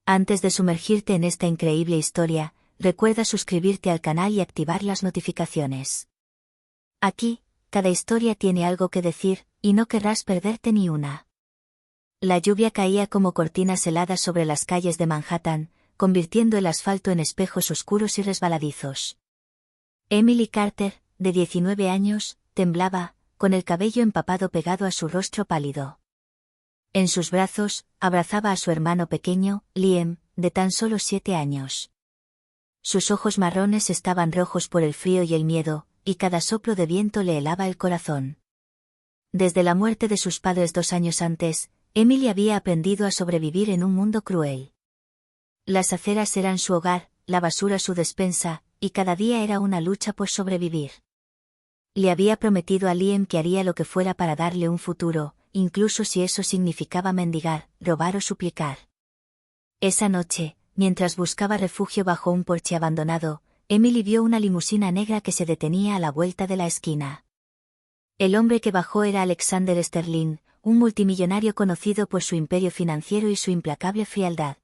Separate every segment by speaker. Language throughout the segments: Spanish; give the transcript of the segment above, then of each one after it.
Speaker 1: Antes de sumergirte en esta increíble historia, recuerda suscribirte al canal y activar las notificaciones. Aquí, cada historia tiene algo que decir, y no querrás perderte ni una. La lluvia caía como cortinas heladas sobre las calles de Manhattan, convirtiendo el asfalto en espejos oscuros y resbaladizos. Emily Carter, de 19 años, temblaba, con el cabello empapado pegado a su rostro pálido. En sus brazos, abrazaba a su hermano pequeño, Liam, de tan solo 7 años. Sus ojos marrones estaban rojos por el frío y el miedo, y cada soplo de viento le helaba el corazón. Desde la muerte de sus padres 2 años antes, Emily había aprendido a sobrevivir en un mundo cruel. Las aceras eran su hogar, la basura su despensa, y cada día era una lucha por sobrevivir. Le había prometido a Liam que haría lo que fuera para darle un futuro, incluso si eso significaba mendigar, robar o suplicar. Esa noche, mientras buscaba refugio bajo un porche abandonado, Emily vio una limusina negra que se detenía a la vuelta de la esquina. El hombre que bajó era Alexander Sterling, un multimillonario conocido por su imperio financiero y su implacable frialdad.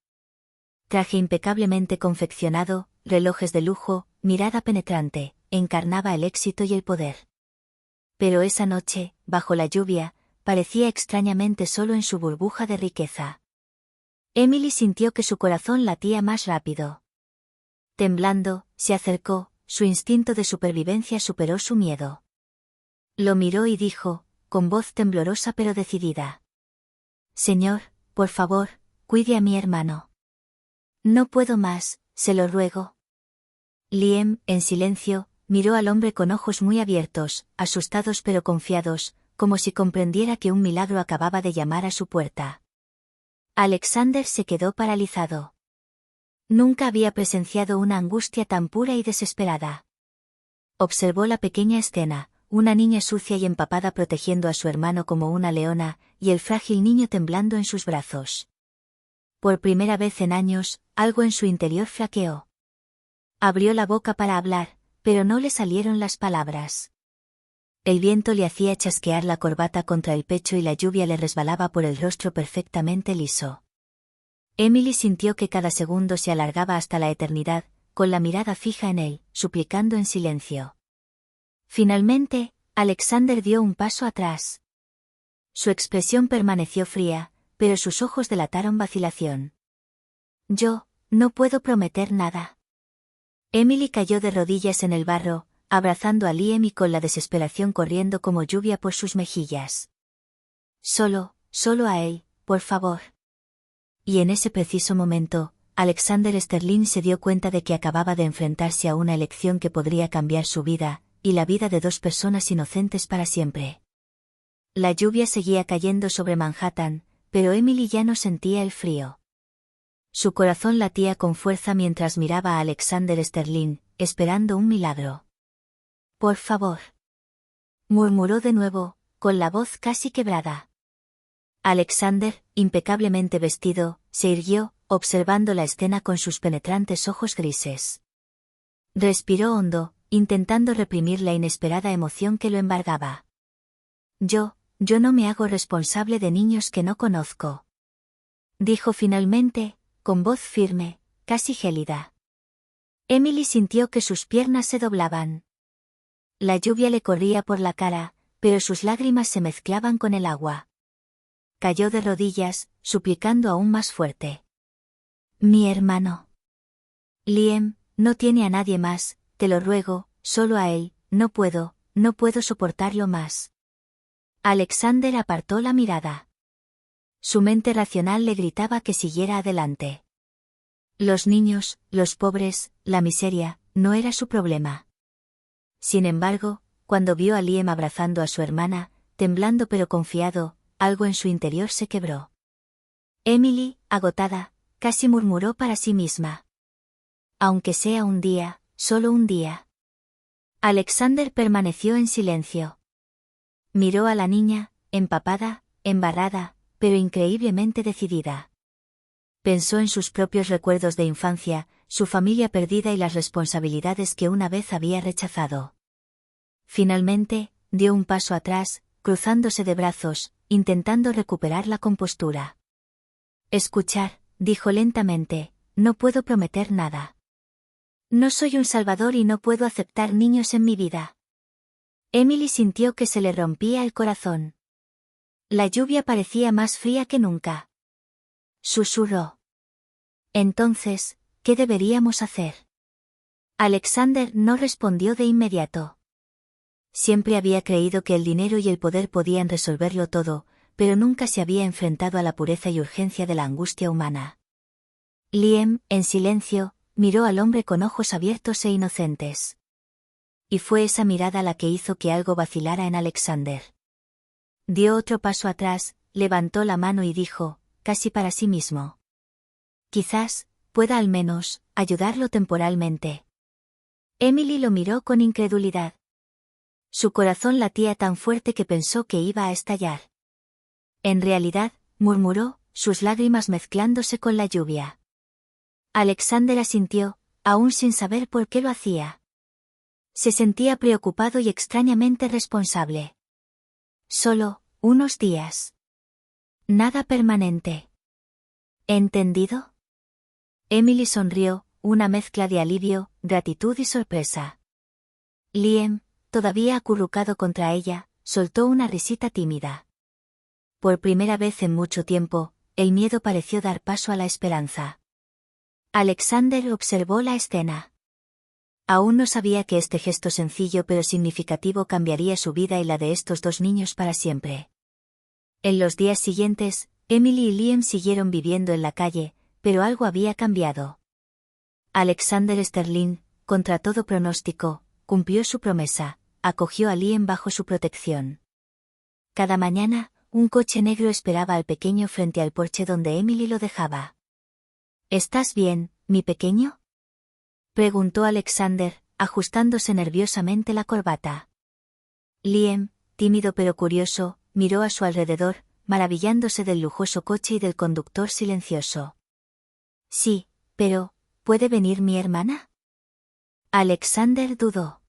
Speaker 1: Traje impecablemente confeccionado, relojes de lujo, mirada penetrante, encarnaba el éxito y el poder. Pero esa noche, bajo la lluvia, parecía extrañamente solo en su burbuja de riqueza. Emily sintió que su corazón latía más rápido. Temblando, se acercó, su instinto de supervivencia superó su miedo. Lo miró y dijo, con voz temblorosa pero decidida: «Señor, por favor, cuide a mi hermano. No puedo más, se lo ruego». Liam, en silencio, miró al hombre con ojos muy abiertos, asustados pero confiados, como si comprendiera que un milagro acababa de llamar a su puerta. Alexander se quedó paralizado. Nunca había presenciado una angustia tan pura y desesperada. Observó la pequeña escena, una niña sucia y empapada protegiendo a su hermano como una leona, y el frágil niño temblando en sus brazos. Por primera vez en años, algo en su interior flaqueó. Abrió la boca para hablar, pero no le salieron las palabras. El viento le hacía chasquear la corbata contra el pecho y la lluvia le resbalaba por el rostro perfectamente liso. Emily sintió que cada segundo se alargaba hasta la eternidad, con la mirada fija en él, suplicando en silencio. Finalmente, Alexander dio un paso atrás. Su expresión permaneció fría, pero sus ojos delataron vacilación. «Yo, no puedo prometer nada». Emily cayó de rodillas en el barro, abrazando a Liam y con la desesperación corriendo como lluvia por sus mejillas. Solo a él, por favor». Y en ese preciso momento, Alexander Sterling se dio cuenta de que acababa de enfrentarse a una elección que podría cambiar su vida, y la vida de 2 personas inocentes para siempre. La lluvia seguía cayendo sobre Manhattan, pero Emily ya no sentía el frío. Su corazón latía con fuerza mientras miraba a Alexander Sterling, esperando un milagro. «Por favor», murmuró de nuevo, con la voz casi quebrada. Alexander, impecablemente vestido, se irguió, observando la escena con sus penetrantes ojos grises. Respiró hondo, intentando reprimir la inesperada emoción que lo embargaba. Yo no me hago responsable de niños que no conozco», dijo finalmente, con voz firme, casi gélida. Emily sintió que sus piernas se doblaban. La lluvia le corría por la cara, pero sus lágrimas se mezclaban con el agua. Cayó de rodillas, suplicando aún más fuerte. «Mi hermano. Liam, no tiene a nadie más, te lo ruego, solo a él, no puedo soportarlo más». Alexander apartó la mirada. Su mente racional le gritaba que siguiera adelante. Los niños, los pobres, la miseria, no era su problema. Sin embargo, cuando vio a Liam abrazando a su hermana, temblando pero confiado, algo en su interior se quebró. Emily, agotada, casi murmuró para sí misma: «Aunque sea un día, solo un día». Alexander permaneció en silencio. Miró a la niña, empapada, embarrada, pero increíblemente decidida. Pensó en sus propios recuerdos de infancia, su familia perdida y las responsabilidades que una vez había rechazado. Finalmente, dio un paso atrás, cruzándose de brazos, intentando recuperar la compostura. «Escuchar», dijo lentamente, no puedo prometer nada. No soy un salvador y no puedo aceptar niños en mi vida. Emily sintió que se le rompía el corazón. La lluvia parecía más fría que nunca. Susurró. Entonces, ¿qué deberíamos hacer? Alexander no respondió de inmediato. Siempre había creído que el dinero y el poder podían resolverlo todo, pero nunca se había enfrentado a la pureza y urgencia de la angustia humana. Liam, en silencio, miró al hombre con ojos abiertos e inocentes. Y fue esa mirada la que hizo que algo vacilara en Alexander. Dio otro paso atrás, levantó la mano y dijo, casi para sí mismo. Quizás, pueda al menos, ayudarlo temporalmente. Emily lo miró con incredulidad. Su corazón latía tan fuerte que pensó que iba a estallar. En realidad, murmuró, sus lágrimas mezclándose con la lluvia. Alexander asintió, aún sin saber por qué lo hacía. Se sentía preocupado y extrañamente responsable. Solo, unos días. Nada permanente. ¿Entendido? Emily sonrió, una mezcla de alivio, gratitud y sorpresa. Liam, todavía acurrucado contra ella, soltó una risita tímida. Por primera vez en mucho tiempo, el miedo pareció dar paso a la esperanza. Alexander observó la escena. Aún no sabía que este gesto sencillo pero significativo cambiaría su vida y la de estos dos niños para siempre. En los días siguientes, Emily y Liam siguieron viviendo en la calle, pero algo había cambiado. Alexander Sterling, contra todo pronóstico, cumplió su promesa, acogió a Liam bajo su protección. Cada mañana, un coche negro esperaba al pequeño frente al porche donde Emily lo dejaba. ¿Estás bien, mi pequeño?, preguntó Alexander, ajustándose nerviosamente la corbata. Liam, tímido pero curioso, miró a su alrededor, maravillándose del lujoso coche y del conductor silencioso. Sí, pero, ¿puede venir mi hermana? Alexander dudó.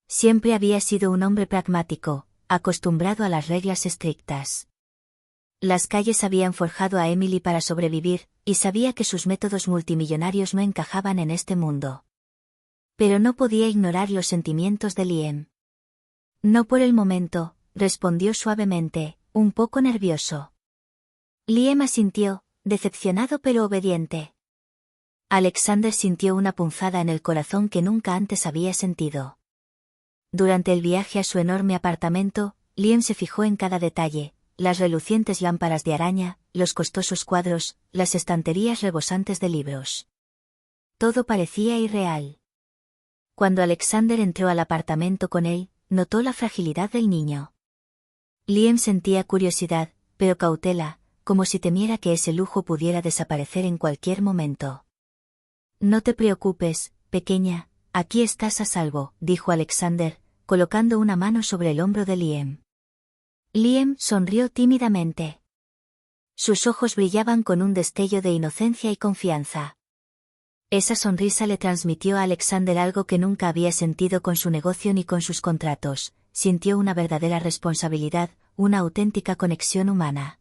Speaker 1: Siempre había sido un hombre pragmático, acostumbrado a las reglas estrictas. Las calles habían forjado a Emily para sobrevivir, y sabía que sus métodos multimillonarios no encajaban en este mundo. Pero no podía ignorar los sentimientos de Liam. No por el momento, respondió suavemente, un poco nervioso. Liam asintió, decepcionado pero obediente. Alexander sintió una punzada en el corazón que nunca antes había sentido. Durante el viaje a su enorme apartamento, Liam se fijó en cada detalle, las relucientes lámparas de araña, los costosos cuadros, las estanterías rebosantes de libros. Todo parecía irreal. Cuando Alexander entró al apartamento con él, notó la fragilidad del niño. Liam sentía curiosidad, pero cautela, como si temiera que ese lujo pudiera desaparecer en cualquier momento. No te preocupes, pequeña, aquí estás a salvo, dijo Alexander, colocando una mano sobre el hombro de Liam. Liam sonrió tímidamente. Sus ojos brillaban con un destello de inocencia y confianza. Esa sonrisa le transmitió a Alexander algo que nunca había sentido con su negocio ni con sus contratos, sintió una verdadera responsabilidad, una auténtica conexión humana.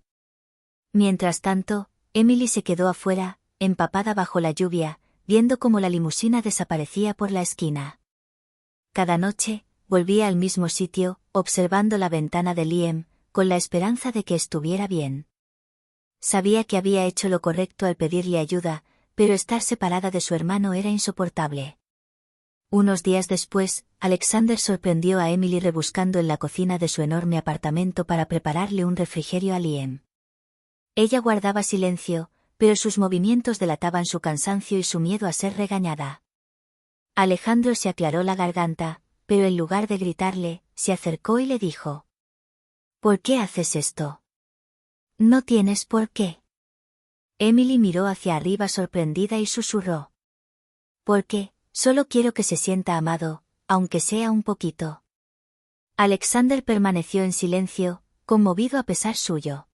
Speaker 1: Mientras tanto, Emily se quedó afuera, empapada bajo la lluvia, viendo cómo la limusina desaparecía por la esquina. Cada noche, volvía al mismo sitio, observando la ventana de Liam, con la esperanza de que estuviera bien. Sabía que había hecho lo correcto al pedirle ayuda, pero estar separada de su hermano era insoportable. Unos días después, Alexander sorprendió a Emily rebuscando en la cocina de su enorme apartamento para prepararle un refrigerio a Liam. Ella guardaba silencio, pero sus movimientos delataban su cansancio y su miedo a ser regañada. Alejandro se aclaró la garganta, pero en lugar de gritarle, se acercó y le dijo: ¿Por qué haces esto? No tienes por qué. Emily miró hacia arriba sorprendida y susurró: Porque, solo quiero que se sienta amado, aunque sea un poquito. Alexander permaneció en silencio, conmovido a pesar suyo.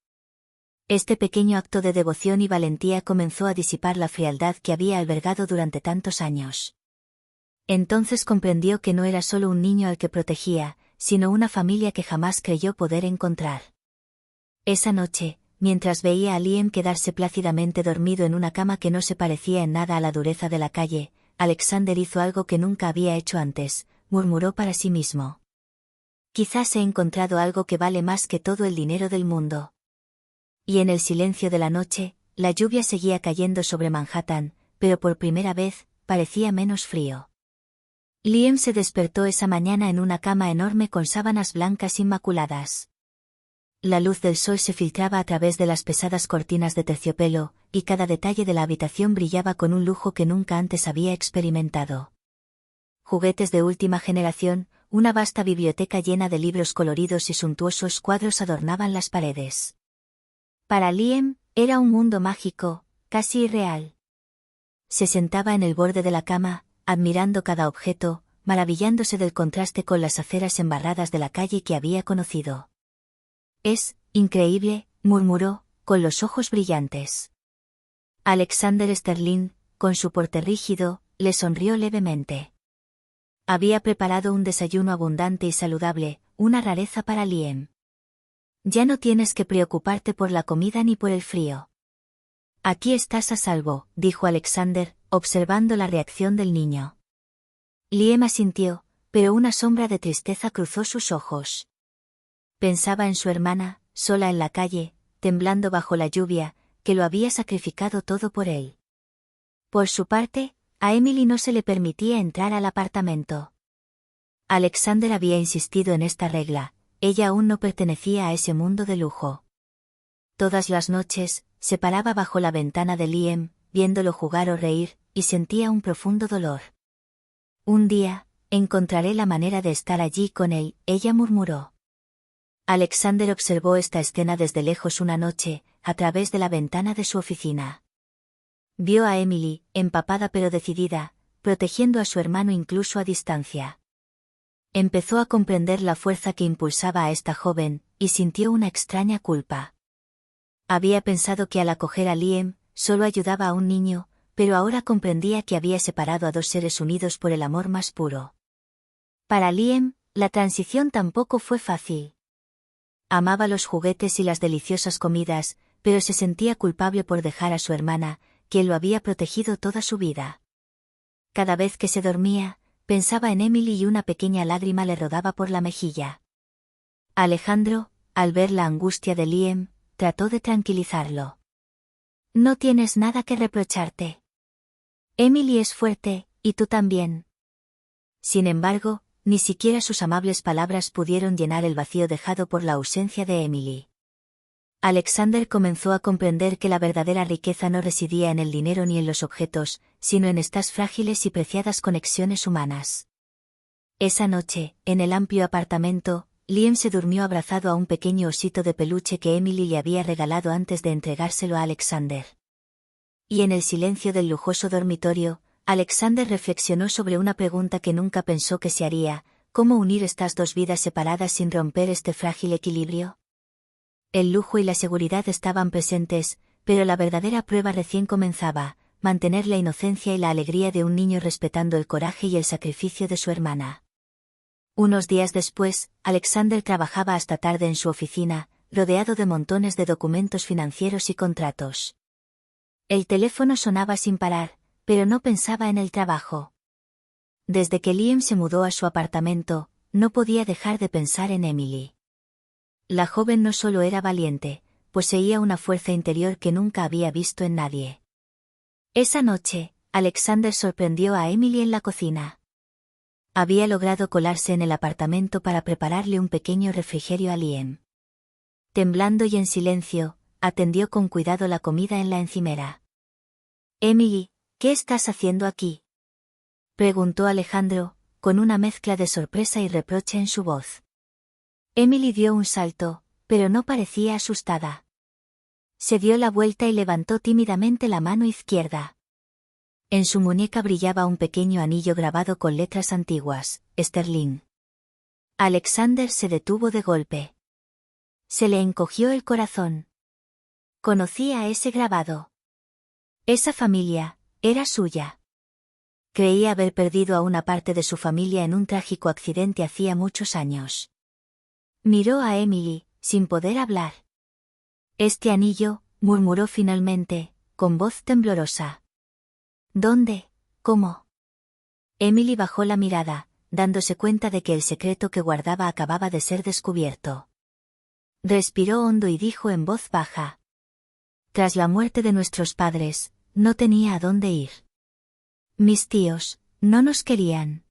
Speaker 1: Este pequeño acto de devoción y valentía comenzó a disipar la frialdad que había albergado durante tantos años. Entonces comprendió que no era solo un niño al que protegía, sino una familia que jamás creyó poder encontrar. Esa noche, mientras veía a Liam quedarse plácidamente dormido en una cama que no se parecía en nada a la dureza de la calle. Alexander hizo algo que nunca había hecho antes, murmuró para sí mismo. Quizás he encontrado algo que vale más que todo el dinero del mundo. Y en el silencio de la noche, la lluvia seguía cayendo sobre Manhattan, pero por primera vez, parecía menos frío. Liam se despertó esa mañana en una cama enorme con sábanas blancas inmaculadas. La luz del sol se filtraba a través de las pesadas cortinas de terciopelo, y cada detalle de la habitación brillaba con un lujo que nunca antes había experimentado. Juguetes de última generación, una vasta biblioteca llena de libros coloridos y suntuosos cuadros adornaban las paredes. Para Liam, era un mundo mágico, casi irreal. Se sentaba en el borde de la cama, admirando cada objeto, maravillándose del contraste con las aceras embarradas de la calle que había conocido. Es increíble, murmuró, con los ojos brillantes. Alexander Sterling, con su porte rígido, le sonrió levemente. Había preparado un desayuno abundante y saludable, una rareza para Liam. Ya no tienes que preocuparte por la comida ni por el frío. Aquí estás a salvo, dijo Alexander, observando la reacción del niño. Liam asintió, pero una sombra de tristeza cruzó sus ojos. Pensaba en su hermana, sola en la calle, temblando bajo la lluvia, que lo había sacrificado todo por él. Por su parte, a Emily no se le permitía entrar al apartamento. Alexander había insistido en esta regla, ella aún no pertenecía a ese mundo de lujo. Todas las noches, se paraba bajo la ventana de Liam, viéndolo jugar o reír, y sentía un profundo dolor. Un día, encontraré la manera de estar allí con él, ella murmuró. Alexander observó esta escena desde lejos una noche, a través de la ventana de su oficina. Vio a Emily, empapada pero decidida, protegiendo a su hermano incluso a distancia. Empezó a comprender la fuerza que impulsaba a esta joven, y sintió una extraña culpa. Había pensado que al acoger a Liam, solo ayudaba a un niño, pero ahora comprendía que había separado a dos seres unidos por el amor más puro. Para Liam, la transición tampoco fue fácil. Amaba los juguetes y las deliciosas comidas, pero se sentía culpable por dejar a su hermana, quien lo había protegido toda su vida. Cada vez que se dormía, pensaba en Emily y una pequeña lágrima le rodaba por la mejilla. Alejandro, al ver la angustia de Liam, trató de tranquilizarlo. No tienes nada que reprocharte. Emily es fuerte, y tú también. Sin embargo, ni siquiera sus amables palabras pudieron llenar el vacío dejado por la ausencia de Emily. Alexander comenzó a comprender que la verdadera riqueza no residía en el dinero ni en los objetos, sino en estas frágiles y preciadas conexiones humanas. Esa noche, en el amplio apartamento, Liam se durmió abrazado a un pequeño osito de peluche que Emily le había regalado antes de entregárselo a Alexander. Y en el silencio del lujoso dormitorio, Alexander reflexionó sobre una pregunta que nunca pensó que se haría: ¿cómo unir estas dos vidas separadas sin romper este frágil equilibrio? El lujo y la seguridad estaban presentes, pero la verdadera prueba recién comenzaba: mantener la inocencia y la alegría de un niño respetando el coraje y el sacrificio de su hermana. Unos días después, Alexander trabajaba hasta tarde en su oficina, rodeado de montones de documentos financieros y contratos. El teléfono sonaba sin parar, pero no pensaba en el trabajo. Desde que Liam se mudó a su apartamento, no podía dejar de pensar en Emily. La joven no solo era valiente, poseía una fuerza interior que nunca había visto en nadie. Esa noche, Alexander sorprendió a Emily en la cocina. Había logrado colarse en el apartamento para prepararle un pequeño refrigerio a Liam. Temblando y en silencio, atendió con cuidado la comida en la encimera. Emily, ¿qué estás haciendo aquí?, preguntó Alejandro, con una mezcla de sorpresa y reproche en su voz. Emily dio un salto, pero no parecía asustada. Se dio la vuelta y levantó tímidamente la mano izquierda. En su muñeca brillaba un pequeño anillo grabado con letras antiguas: Sterling. Alexander se detuvo de golpe. Se le encogió el corazón. Conocía ese grabado. Esa familia era suya. Creía haber perdido a una parte de su familia en un trágico accidente hacía muchos años. Miró a Emily, sin poder hablar. Este anillo, murmuró finalmente, con voz temblorosa. ¿Dónde? ¿Cómo? Emily bajó la mirada, dándose cuenta de que el secreto que guardaba acababa de ser descubierto. Respiró hondo y dijo en voz baja. Tras la muerte de nuestros padres, no tenía a dónde ir. Mis tíos, no nos querían.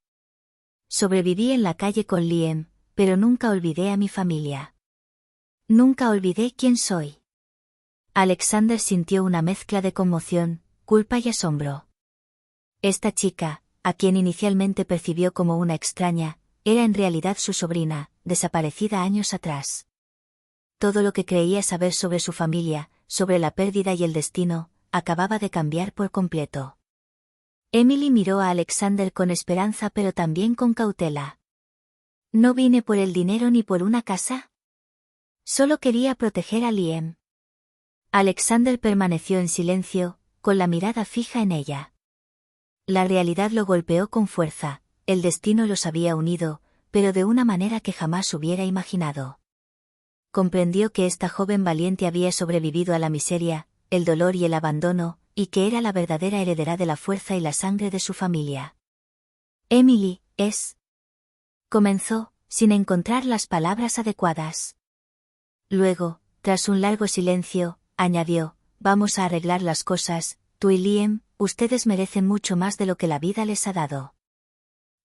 Speaker 1: Sobreviví en la calle con Liam, pero nunca olvidé a mi familia. Nunca olvidé quién soy. Alexander sintió una mezcla de conmoción, culpa y asombro. Esta chica, a quien inicialmente percibió como una extraña, era en realidad su sobrina, desaparecida años atrás. Todo lo que creía saber sobre su familia, sobre la pérdida y el destino, acababa de cambiar por completo. Emily miró a Alexander con esperanza pero también con cautela. ¿No vine por el dinero ni por una casa? Solo quería proteger a Liam. Alexander permaneció en silencio, con la mirada fija en ella. La realidad lo golpeó con fuerza, el destino los había unido, pero de una manera que jamás hubiera imaginado. Comprendió que esta joven valiente había sobrevivido a la miseria, el dolor y el abandono, y que era la verdadera heredera de la fuerza y la sangre de su familia. Emily, es... comenzó, sin encontrar las palabras adecuadas. Luego, tras un largo silencio, añadió, vamos a arreglar las cosas, tú y Liam, ustedes merecen mucho más de lo que la vida les ha dado.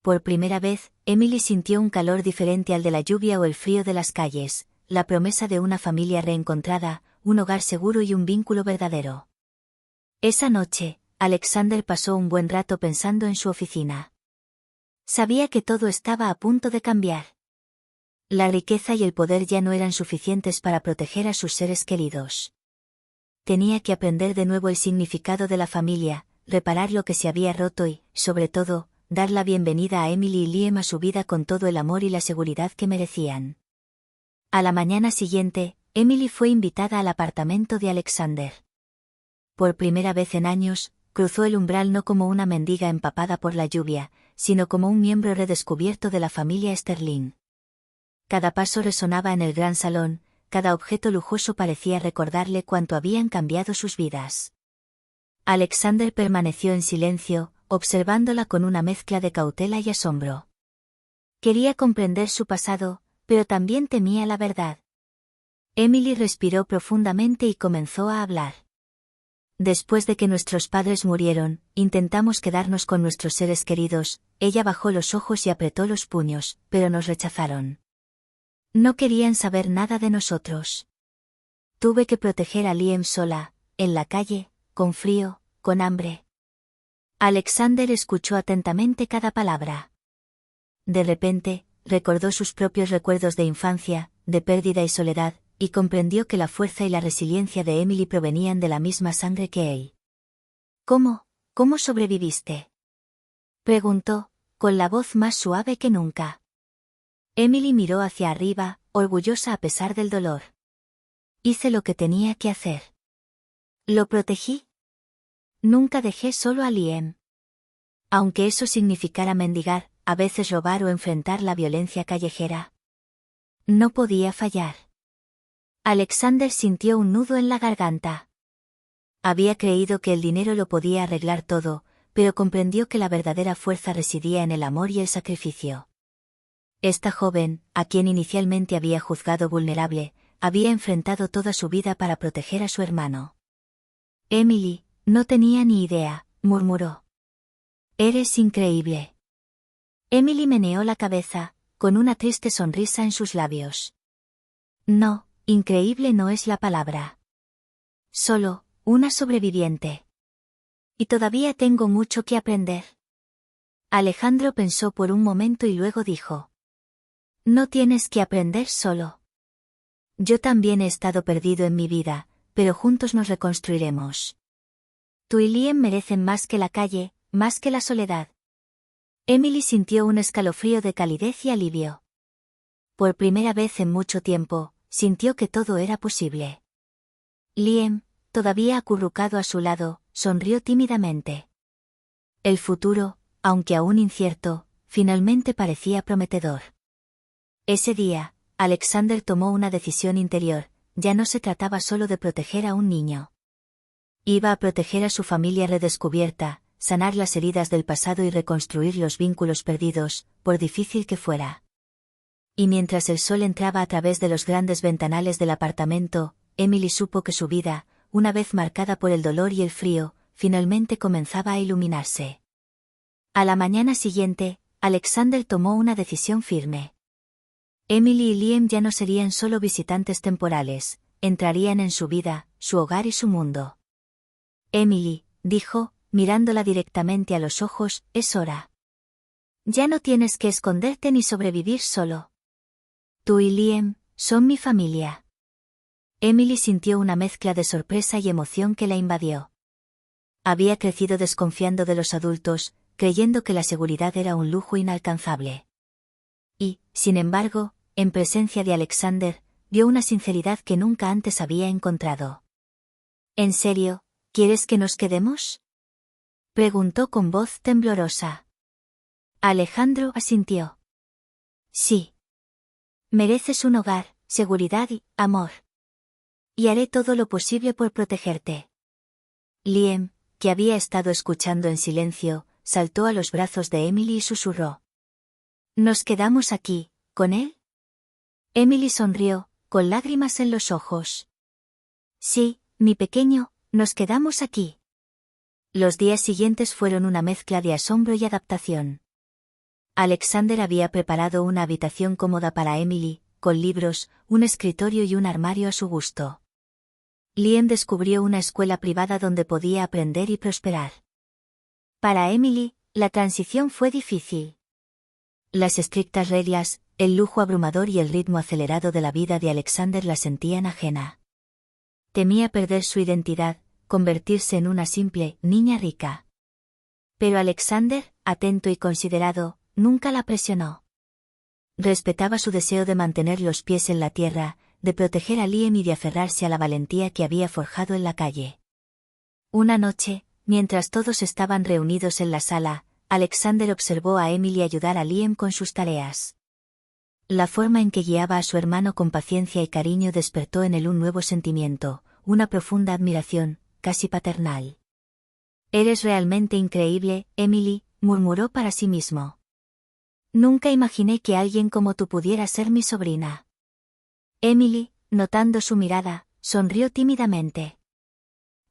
Speaker 1: Por primera vez, Emily sintió un calor diferente al de la lluvia o el frío de las calles, la promesa de una familia reencontrada, un hogar seguro y un vínculo verdadero. Esa noche, Alexander pasó un buen rato pensando en su oficina. Sabía que todo estaba a punto de cambiar. La riqueza y el poder ya no eran suficientes para proteger a sus seres queridos. Tenía que aprender de nuevo el significado de la familia, reparar lo que se había roto y, sobre todo, dar la bienvenida a Emily y Liam a su vida con todo el amor y la seguridad que merecían. A la mañana siguiente, Emily fue invitada al apartamento de Alexander. Por primera vez en años, cruzó el umbral no como una mendiga empapada por la lluvia, sino como un miembro redescubierto de la familia Sterling. Cada paso resonaba en el gran salón, cada objeto lujoso parecía recordarle cuánto habían cambiado sus vidas. Alexander permaneció en silencio, observándola con una mezcla de cautela y asombro. Quería comprender su pasado, pero también temía la verdad. Emily respiró profundamente y comenzó a hablar. Después de que nuestros padres murieron, intentamos quedarnos con nuestros seres queridos, ella bajó los ojos y apretó los puños, pero nos rechazaron. No querían saber nada de nosotros. Tuve que proteger a Liam sola, en la calle, con frío, con hambre. Alexander escuchó atentamente cada palabra. De repente, recordó sus propios recuerdos de infancia, de pérdida y soledad, y comprendió que la fuerza y la resiliencia de Emily provenían de la misma sangre que él. ¿Cómo sobreviviste? Preguntó, con la voz más suave que nunca. Emily miró hacia arriba, orgullosa a pesar del dolor. Hice lo que tenía que hacer. ¿Lo protegí? Nunca dejé solo a Liam. Aunque eso significara mendigar, a veces robar o enfrentar la violencia callejera. No podía fallar. Alexander sintió un nudo en la garganta. Había creído que el dinero lo podía arreglar todo, pero comprendió que la verdadera fuerza residía en el amor y el sacrificio. Esta joven, a quien inicialmente había juzgado vulnerable, había enfrentado toda su vida para proteger a su hermano. Emily, no tenía ni idea, murmuró. Eres increíble. Emily meneó la cabeza, con una triste sonrisa en sus labios. No, increíble no es la palabra. Solo, una sobreviviente. Y todavía tengo mucho que aprender. Alejandro pensó por un momento y luego dijo. No tienes que aprender solo. Yo también he estado perdido en mi vida, pero juntos nos reconstruiremos. Tú y Liam merecen más que la calle, más que la soledad. Emily sintió un escalofrío de calidez y alivio. Por primera vez en mucho tiempo, sintió que todo era posible. Liam, todavía acurrucado a su lado, sonrió tímidamente. El futuro, aunque aún incierto, finalmente parecía prometedor. Ese día, Alexander tomó una decisión interior, ya no se trataba solo de proteger a un niño. Iba a proteger a su familia redescubierta, sanar las heridas del pasado y reconstruir los vínculos perdidos, por difícil que fuera. Y mientras el sol entraba a través de los grandes ventanales del apartamento, Emily supo que su vida, una vez marcada por el dolor y el frío, finalmente comenzaba a iluminarse. A la mañana siguiente, Alexander tomó una decisión firme. Emily y Liam ya no serían solo visitantes temporales, entrarían en su vida, su hogar y su mundo. Emily, dijo, mirándola directamente a los ojos, es hora. Ya no tienes que esconderte ni sobrevivir solo. Tú y Liam, son mi familia. Emily sintió una mezcla de sorpresa y emoción que la invadió. Había crecido desconfiando de los adultos, creyendo que la seguridad era un lujo inalcanzable. Y, sin embargo, en presencia de Alexander, vio una sinceridad que nunca antes había encontrado. ¿En serio, quieres que nos quedemos?, preguntó con voz temblorosa. Alejandro asintió. Sí. Mereces un hogar, seguridad y amor. Y haré todo lo posible por protegerte. Liam, que había estado escuchando en silencio, saltó a los brazos de Emily y susurró. ¿Nos quedamos aquí, con él? Emily sonrió, con lágrimas en los ojos. Sí, mi pequeño, nos quedamos aquí. Los días siguientes fueron una mezcla de asombro y adaptación. Alexander había preparado una habitación cómoda para Emily, con libros, un escritorio y un armario a su gusto. Liam descubrió una escuela privada donde podía aprender y prosperar. Para Emily, la transición fue difícil. Las estrictas reglas, el lujo abrumador y el ritmo acelerado de la vida de Alexander la sentían ajena. Temía perder su identidad, convertirse en una simple niña rica. Pero Alexander, atento y considerado, nunca la presionó. Respetaba su deseo de mantener los pies en la tierra, de proteger a Liam y de aferrarse a la valentía que había forjado en la calle. Una noche, mientras todos estaban reunidos en la sala, Alexander observó a Emily ayudar a Liam con sus tareas. La forma en que guiaba a su hermano con paciencia y cariño despertó en él un nuevo sentimiento, una profunda admiración, casi paternal. Eres realmente increíble, Emily, murmuró para sí mismo. Nunca imaginé que alguien como tú pudiera ser mi sobrina. Emily, notando su mirada, sonrió tímidamente.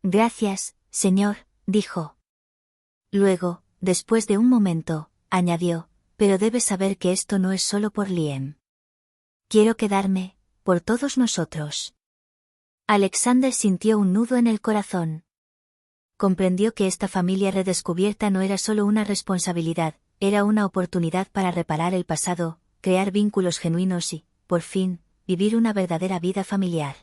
Speaker 1: Gracias, señor, dijo. Luego, después de un momento, añadió, pero debes saber que esto no es solo por Liam. Quiero quedarme, por todos nosotros. Alexander sintió un nudo en el corazón. Comprendió que esta familia redescubierta no era solo una responsabilidad, era una oportunidad para reparar el pasado, crear vínculos genuinos y, por fin, vivir una verdadera vida familiar.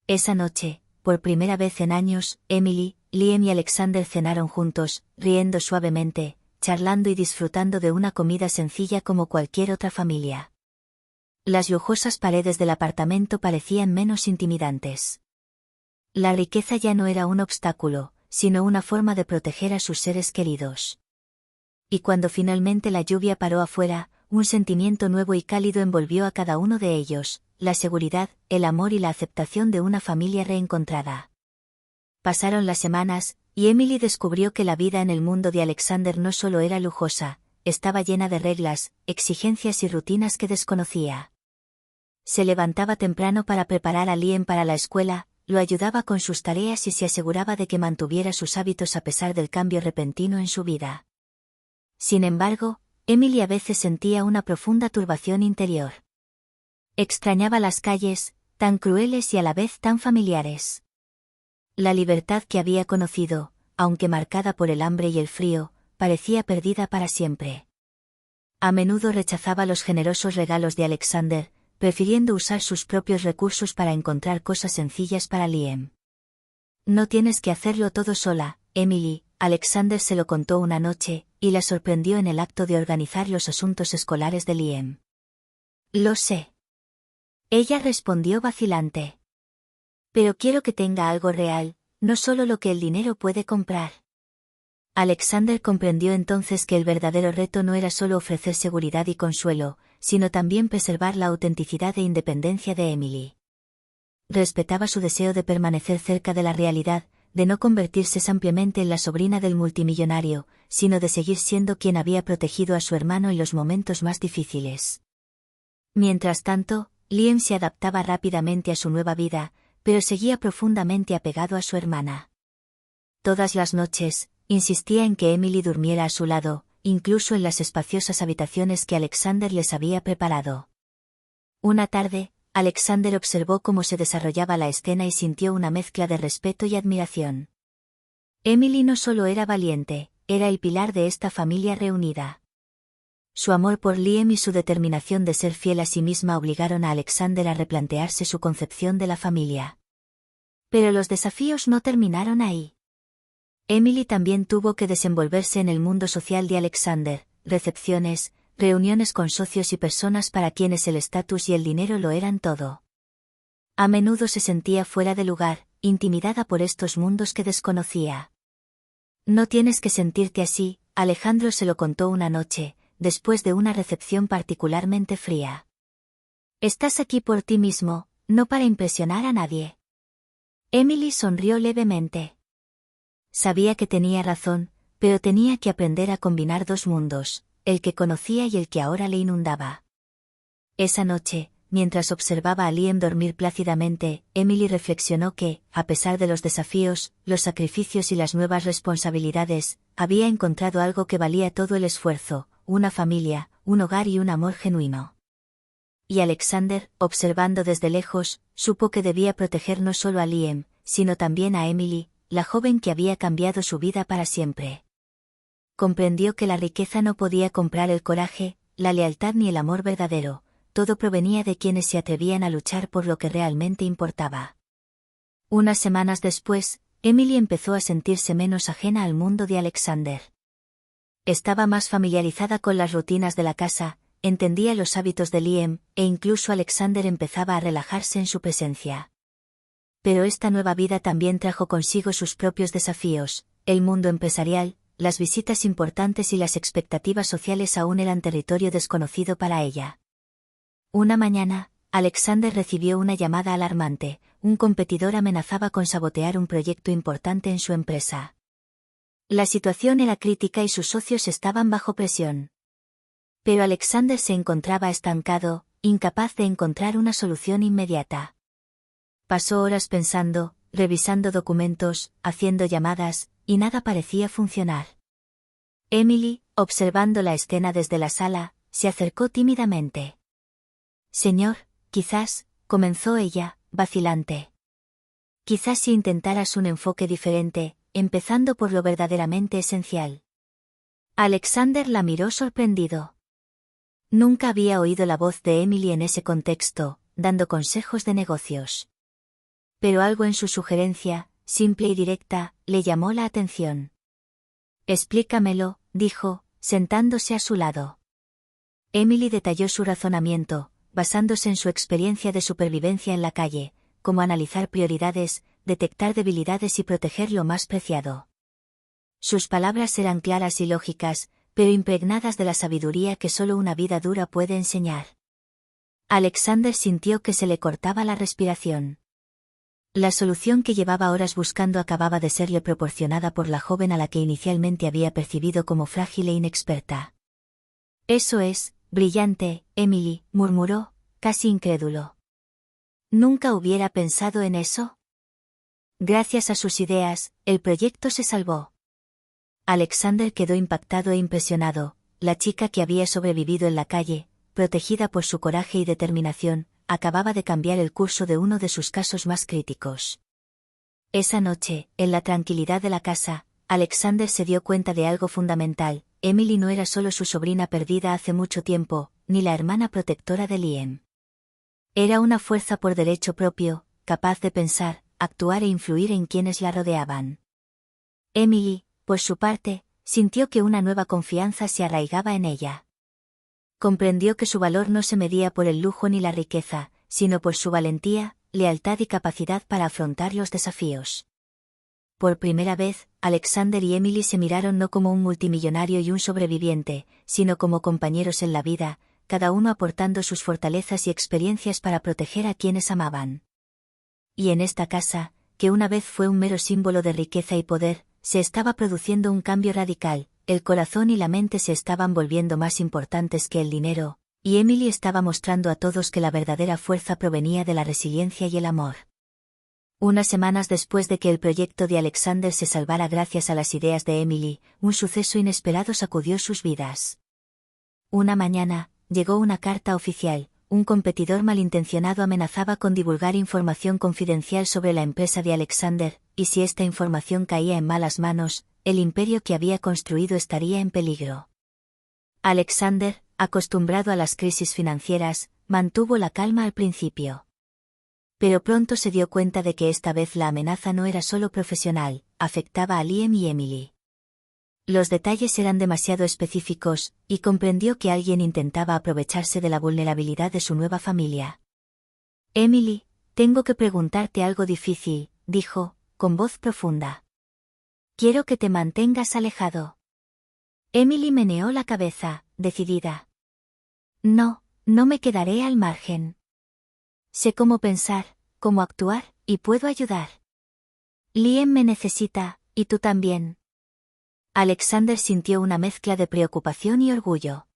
Speaker 1: Esa noche, por primera vez en años, Emily, Liam y Alexander cenaron juntos, riendo suavemente, charlando y disfrutando de una comida sencilla como cualquier otra familia. Las lujosas paredes del apartamento parecían menos intimidantes. La riqueza ya no era un obstáculo, sino una forma de proteger a sus seres queridos. Y cuando finalmente la lluvia paró afuera, un sentimiento nuevo y cálido envolvió a cada uno de ellos, la seguridad, el amor y la aceptación de una familia reencontrada. Pasaron las semanas, y Emily descubrió que la vida en el mundo de Alexander no solo era lujosa, estaba llena de reglas, exigencias y rutinas que desconocía. Se levantaba temprano para preparar a Liam para la escuela, lo ayudaba con sus tareas y se aseguraba de que mantuviera sus hábitos a pesar del cambio repentino en su vida. Sin embargo, Emily a veces sentía una profunda turbación interior. Extrañaba las calles, tan crueles y a la vez tan familiares. La libertad que había conocido, aunque marcada por el hambre y el frío, parecía perdida para siempre. A menudo rechazaba los generosos regalos de Alexander, prefiriendo usar sus propios recursos para encontrar cosas sencillas para Liam. No tienes que hacerlo todo sola, Emily, Alexander se lo contó una noche, y la sorprendió en el acto de organizar los asuntos escolares de Liam. Lo sé. Ella respondió vacilante. Pero quiero que tenga algo real, no solo lo que el dinero puede comprar. Alexander comprendió entonces que el verdadero reto no era solo ofrecer seguridad y consuelo, sino también preservar la autenticidad e independencia de Emily. Respetaba su deseo de permanecer cerca de la realidad, de no convertirse simplemente en la sobrina del multimillonario, sino de seguir siendo quien había protegido a su hermano en los momentos más difíciles. Mientras tanto, Liam se adaptaba rápidamente a su nueva vida, pero seguía profundamente apegado a su hermana. Todas las noches, insistía en que Emily durmiera a su lado, incluso en las espaciosas habitaciones que Alexander les había preparado. Una tarde, Alexander observó cómo se desarrollaba la escena y sintió una mezcla de respeto y admiración. Emily no solo era valiente, era el pilar de esta familia reunida. Su amor por Liam y su determinación de ser fiel a sí misma obligaron a Alexander a replantearse su concepción de la familia. Pero los desafíos no terminaron ahí. Emily también tuvo que desenvolverse en el mundo social de Alexander, recepciones, reuniones con socios y personas para quienes el estatus y el dinero lo eran todo. A menudo se sentía fuera de lugar, intimidada por estos mundos que desconocía. No tienes que sentirte así, Alejandro se lo contó una noche, después de una recepción particularmente fría. Estás aquí por ti mismo, no para impresionar a nadie. Emily sonrió levemente. Sabía que tenía razón, pero tenía que aprender a combinar dos mundos, el que conocía y el que ahora le inundaba. Esa noche, mientras observaba a Liam dormir plácidamente, Emily reflexionó que, a pesar de los desafíos, los sacrificios y las nuevas responsabilidades, había encontrado algo que valía todo el esfuerzo, una familia, un hogar y un amor genuino. Y Alexander, observando desde lejos, supo que debía proteger no solo a Liam, sino también a Emily, la joven que había cambiado su vida para siempre. Comprendió que la riqueza no podía comprar el coraje, la lealtad ni el amor verdadero, todo provenía de quienes se atrevían a luchar por lo que realmente importaba. Unas semanas después, Emily empezó a sentirse menos ajena al mundo de Alexander. Estaba más familiarizada con las rutinas de la casa, entendía los hábitos de Liam, e incluso Alexander empezaba a relajarse en su presencia. Pero esta nueva vida también trajo consigo sus propios desafíos, el mundo empresarial, las visitas importantes y las expectativas sociales aún eran territorio desconocido para ella. Una mañana, Alexander recibió una llamada alarmante, un competidor amenazaba con sabotear un proyecto importante en su empresa. La situación era crítica y sus socios estaban bajo presión. Pero Alexander se encontraba estancado, incapaz de encontrar una solución inmediata. Pasó horas pensando, revisando documentos, haciendo llamadas, y nada parecía funcionar. Emily, observando la escena desde la sala, se acercó tímidamente. Señor, quizás, comenzó ella, vacilante. Quizás si intentaras un enfoque diferente, empezando por lo verdaderamente esencial. Alexander la miró sorprendido. Nunca había oído la voz de Emily en ese contexto, dando consejos de negocios. Pero algo en su sugerencia, simple y directa, le llamó la atención. Explícamelo, dijo, sentándose a su lado. Emily detalló su razonamiento, basándose en su experiencia de supervivencia en la calle, como analizar prioridades, detectar debilidades y proteger lo más preciado. Sus palabras eran claras y lógicas, pero impregnadas de la sabiduría que solo una vida dura puede enseñar. Alexander sintió que se le cortaba la respiración. La solución que llevaba horas buscando acababa de serle proporcionada por la joven a la que inicialmente había percibido como frágil e inexperta. Eso es, brillante, Emily, murmuró, casi incrédulo. ¿Nunca hubiera pensado en eso? Gracias a sus ideas, el proyecto se salvó. Alexander quedó impactado e impresionado, la chica que había sobrevivido en la calle, protegida por su coraje y determinación, acababa de cambiar el curso de uno de sus casos más críticos. Esa noche, en la tranquilidad de la casa, Alexander se dio cuenta de algo fundamental: Emily no era solo su sobrina perdida hace mucho tiempo, ni la hermana protectora de Liam. Era una fuerza por derecho propio, capaz de pensar, actuar e influir en quienes la rodeaban. Emily, por su parte, sintió que una nueva confianza se arraigaba en ella. Comprendió que su valor no se medía por el lujo ni la riqueza, sino por su valentía, lealtad y capacidad para afrontar los desafíos. Por primera vez, Alexander y Emily se miraron no como un multimillonario y un sobreviviente, sino como compañeros en la vida, cada uno aportando sus fortalezas y experiencias para proteger a quienes amaban. Y en esta casa, que una vez fue un mero símbolo de riqueza y poder, se estaba produciendo un cambio radical, el corazón y la mente se estaban volviendo más importantes que el dinero, y Emily estaba mostrando a todos que la verdadera fuerza provenía de la resiliencia y el amor. Unas semanas después de que el proyecto de Alexander se salvara gracias a las ideas de Emily, un suceso inesperado sacudió sus vidas. Una mañana, llegó una carta oficial. Un competidor malintencionado amenazaba con divulgar información confidencial sobre la empresa de Alexander, y si esta información caía en malas manos, el imperio que había construido estaría en peligro. Alexander, acostumbrado a las crisis financieras, mantuvo la calma al principio. Pero pronto se dio cuenta de que esta vez la amenaza no era solo profesional, afectaba a Liam y Emily. Los detalles eran demasiado específicos, y comprendió que alguien intentaba aprovecharse de la vulnerabilidad de su nueva familia. Emily, tengo que preguntarte algo difícil, dijo, con voz profunda. Quiero que te mantengas alejado. Emily meneó la cabeza, decidida. No, no me quedaré al margen. Sé cómo pensar, cómo actuar, y puedo ayudar. Liam me necesita, y tú también. Alexander sintió una mezcla de preocupación y orgullo.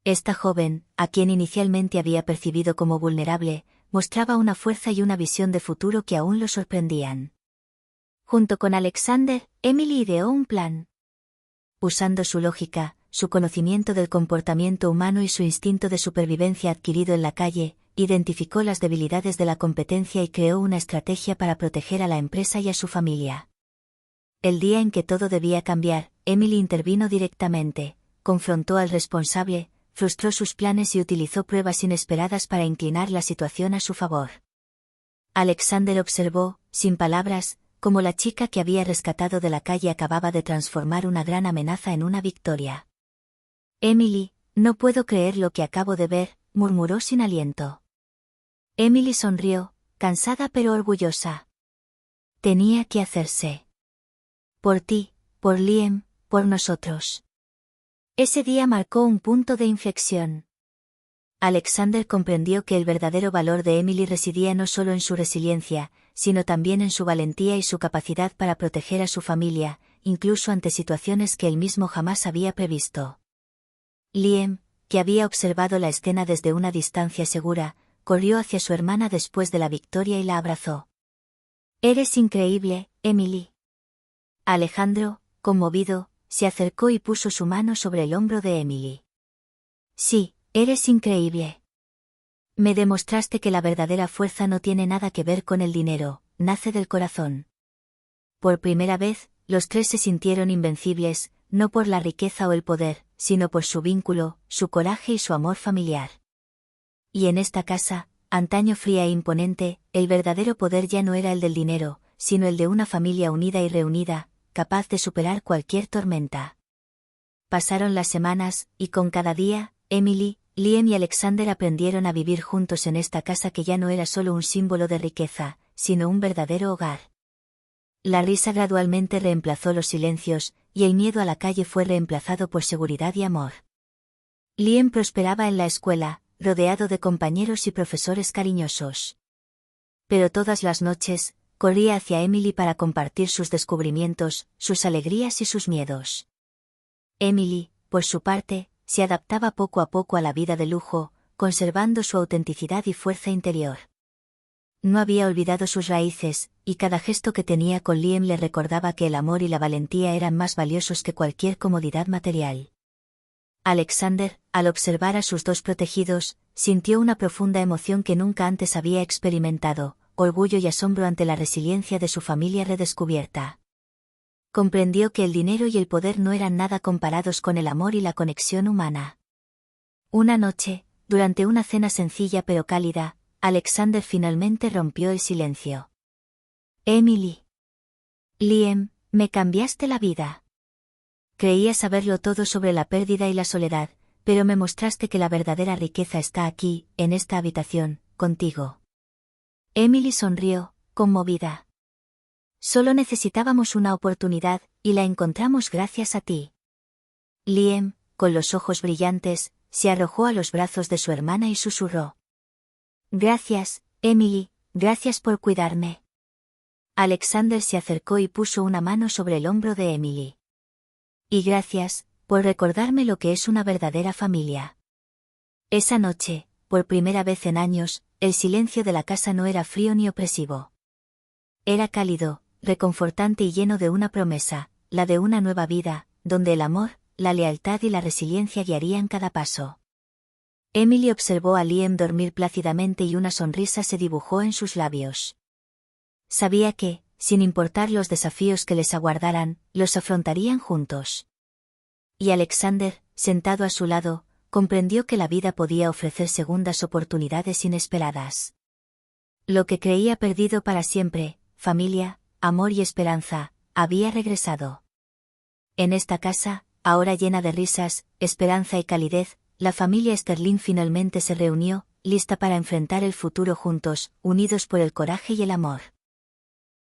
Speaker 1: Esta joven, a quien inicialmente había percibido como vulnerable, mostraba una fuerza y una visión de futuro que aún lo sorprendían. Junto con Alexander, Emily ideó un plan. Usando su lógica, su conocimiento del comportamiento humano y su instinto de supervivencia adquirido en la calle, identificó las debilidades de la competencia y creó una estrategia para proteger a la empresa y a su familia. El día en que todo debía cambiar, Emily intervino directamente, confrontó al responsable, frustró sus planes y utilizó pruebas inesperadas para inclinar la situación a su favor. Alexander observó, sin palabras, cómo la chica que había rescatado de la calle acababa de transformar una gran amenaza en una victoria. Emily, no puedo creer lo que acabo de ver, murmuró sin aliento. Emily sonrió, cansada pero orgullosa. Tenía que hacerse. Por ti, por Liam, por nosotros. Ese día marcó un punto de inflexión. Alexander comprendió que el verdadero valor de Emily residía no solo en su resiliencia, sino también en su valentía y su capacidad para proteger a su familia, incluso ante situaciones que él mismo jamás había previsto. Liam, que había observado la escena desde una distancia segura, corrió hacia su hermana después de la victoria y la abrazó. Eres increíble, Emily. Alejandro, conmovido, se acercó y puso su mano sobre el hombro de Emily. Sí, eres increíble. Me demostraste que la verdadera fuerza no tiene nada que ver con el dinero, nace del corazón. Por primera vez, los tres se sintieron invencibles, no por la riqueza o el poder, sino por su vínculo, su coraje y su amor familiar. Y en esta casa, antaño fría e imponente, el verdadero poder ya no era el del dinero, sino el de una familia unida y reunida, capaz de superar cualquier tormenta. Pasaron las semanas, y con cada día, Emily, Liam y Alexander aprendieron a vivir juntos en esta casa que ya no era solo un símbolo de riqueza, sino un verdadero hogar. La risa gradualmente reemplazó los silencios, y el miedo a la calle fue reemplazado por seguridad y amor. Liam prosperaba en la escuela, rodeado de compañeros y profesores cariñosos. Pero todas las noches, corría hacia Emily para compartir sus descubrimientos, sus alegrías y sus miedos. Emily, por su parte, se adaptaba poco a poco a la vida de lujo, conservando su autenticidad y fuerza interior. No había olvidado sus raíces, y cada gesto que tenía con Liam le recordaba que el amor y la valentía eran más valiosos que cualquier comodidad material. Alexander, al observar a sus dos protegidos, sintió una profunda emoción que nunca antes había experimentado, orgullo y asombro ante la resiliencia de su familia redescubierta. Comprendió que el dinero y el poder no eran nada comparados con el amor y la conexión humana. Una noche, durante una cena sencilla pero cálida, Alexander finalmente rompió el silencio. Emily. Liam, me cambiaste la vida. Creía saberlo todo sobre la pérdida y la soledad, pero me mostraste que la verdadera riqueza está aquí, en esta habitación, contigo. Emily sonrió, conmovida. Solo necesitábamos una oportunidad, y la encontramos gracias a ti. Liam, con los ojos brillantes, se arrojó a los brazos de su hermana y susurró. Gracias, Emily, Gracias por cuidarme. Alexander se acercó y puso una mano sobre el hombro de Emily. Y gracias, por recordarme lo que es una verdadera familia. Esa noche, por primera vez en años, el silencio de la casa no era frío ni opresivo. Era cálido, reconfortante y lleno de una promesa, la de una nueva vida, donde el amor, la lealtad y la resiliencia guiarían cada paso. Emily observó a Liam dormir plácidamente y una sonrisa se dibujó en sus labios. Sabía que, sin importar los desafíos que les aguardaran, los afrontarían juntos. Y Alexander, sentado a su lado, comprendió que la vida podía ofrecer segundas oportunidades inesperadas. Lo que creía perdido para siempre, familia, amor y esperanza, había regresado. En esta casa, ahora llena de risas, esperanza y calidez, la familia Sterling finalmente se reunió, lista para enfrentar el futuro juntos, unidos por el coraje y el amor.